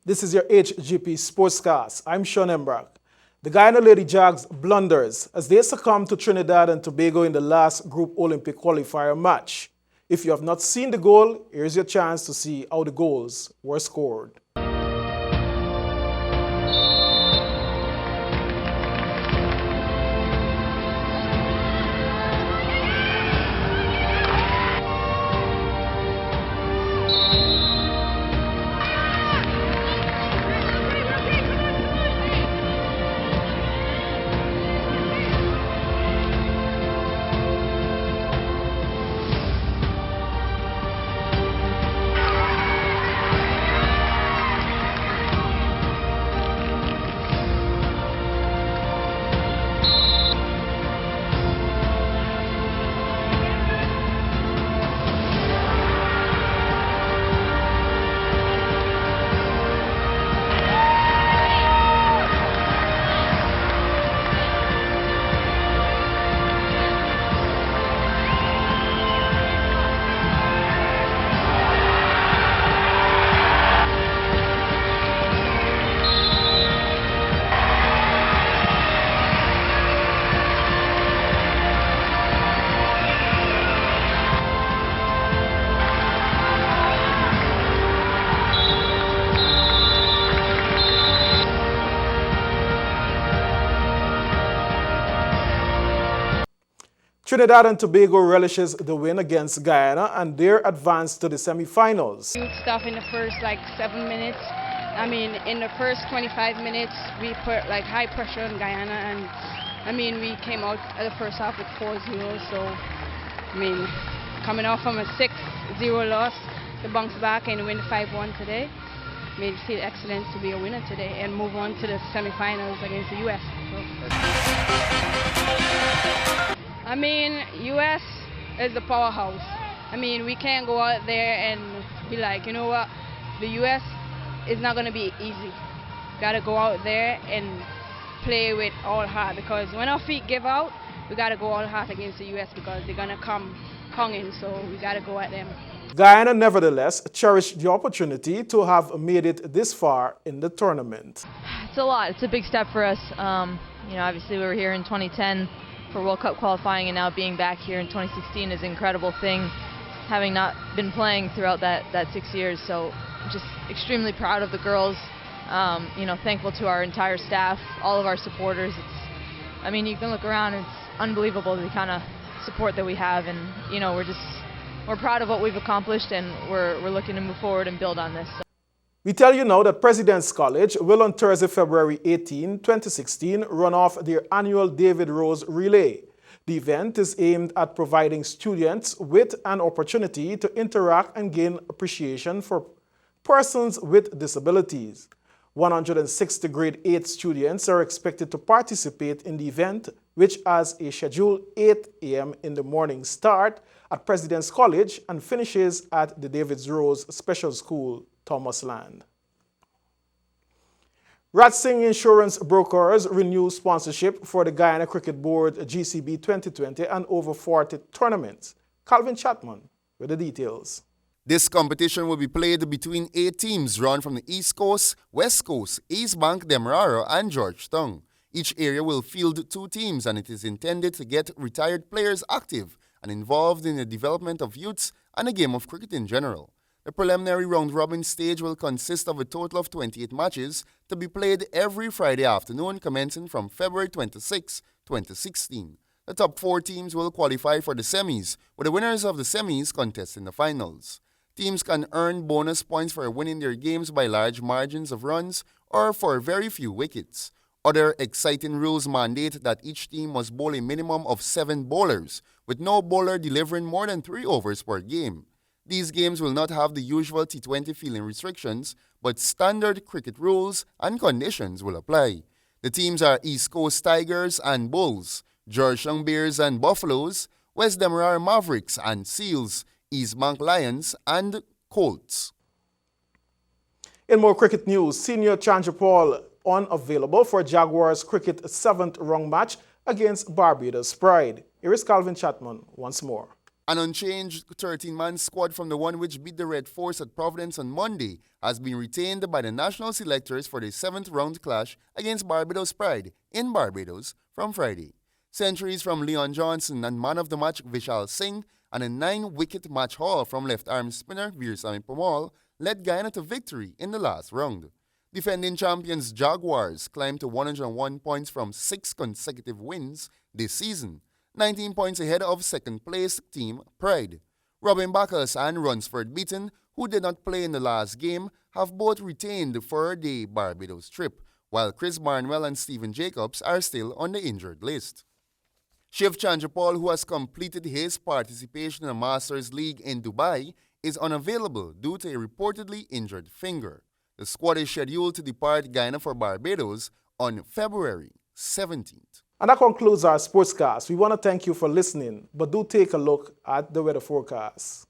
This is your Hgp Sportscast. I'm Sean Embrock. The Guyana Lady Jags blunders as they succumb to Trinidad and Tobago in the last Group Olympic qualifier match. If you have not seen the goal, here's your chance to see how the goals were scored. Trinidad and Tobago relishes the win against Guyana and their advance to the semi-finals. Good stuff in the first 7 minutes. I mean, in the first 25 minutes, we put high pressure on Guyana, and I mean, we came out at the first half with 4-0. So, I mean, coming off from a 6-0 loss, to bounce back and win 5-1 today made it feel excellent to be a winner today and move on to the semi-finals against the U.S. I mean, U.S. is the powerhouse. I mean, we can't go out there and be like, you know what, the U.S. is not going to be easy. Got to go out there and play with all heart, because when our feet give out, we got to go all heart against the U.S. because they're going to come in, so we got to go at them. Guyana, nevertheless, cherished the opportunity to have made it this far in the tournament. It's a lot. It's a big step for us. Obviously we were here in 2010 for World Cup qualifying, and now being back here in 2016 is an incredible thing, having not been playing throughout that 6 years. So just extremely proud of the girls, thankful to our entire staff, all of our supporters. I mean, you can look around, it's unbelievable the kind of support that we have, and we're proud of what we've accomplished, and we're looking to move forward and build on this. We tell you now that President's College will on Thursday, February 18, 2016, run off their annual David Rose Relay. The event is aimed at providing students with an opportunity to interact and gain appreciation for persons with disabilities. 160 grade 8 students are expected to participate in the event, which has a scheduled 8 a.m. in the morning start at President's College and finishes at the David Rose Special School, Thomas Land. Ratsing Insurance Brokers renew sponsorship for the Guyana Cricket Board GCB 2020 and over 40 tournaments. Calvin Chapman with the details. This competition will be played between 8 teams drawn from the East Coast, West Coast, East Bank, Demerara, and Georgetown. Each area will field 2 teams, and it is intended to get retired players active and involved in the development of youths and the game of cricket in general. The preliminary round-robin stage will consist of a total of 28 matches to be played every Friday afternoon commencing from February 26, 2016. The top 4 teams will qualify for the semis, with the winners of the semis contesting the finals. Teams can earn bonus points for winning their games by large margins of runs or for very few wickets. Other exciting rules mandate that each team must bowl a minimum of 7 bowlers, with no bowler delivering more than 3 overs per game. These games will not have the usual T20 fielding restrictions, but standard cricket rules and conditions will apply. The teams are East Coast Tigers and Bulls, Georgetown Bears and Buffaloes, West Demerara Mavericks and Seals, East Bank Lions and Colts. In more cricket news, senior Chandra Paul unavailable for Jaguars cricket 7th round match against Barbados Pride. Here is Calvin Chapman once more. An unchanged 13-man squad from the one which beat the Red Force at Providence on Monday has been retained by the national selectors for the 7th round clash against Barbados Pride in Barbados from Friday. Centuries from Leon Johnson and man of the match Vishal Singh and a 9-wicket match haul from left-arm spinner Veersamy Permaul led Guyana to victory in the last round. Defending champions Jaguars climbed to 101 points from 6 consecutive wins this season, 19 points ahead of second-place team Pride. Robin Bacchus and Runsford Beaton, who did not play in the last game, have both retained for the Barbados trip, while Chris Barnwell and Stephen Jacobs are still on the injured list. Shiv Chandrapal, who has completed his participation in the Masters League in Dubai, is unavailable due to a reportedly injured finger. The squad is scheduled to depart Guyana for Barbados on February 17th. And that concludes our sportscast. We want to thank you for listening, but do take a look at the weather forecast.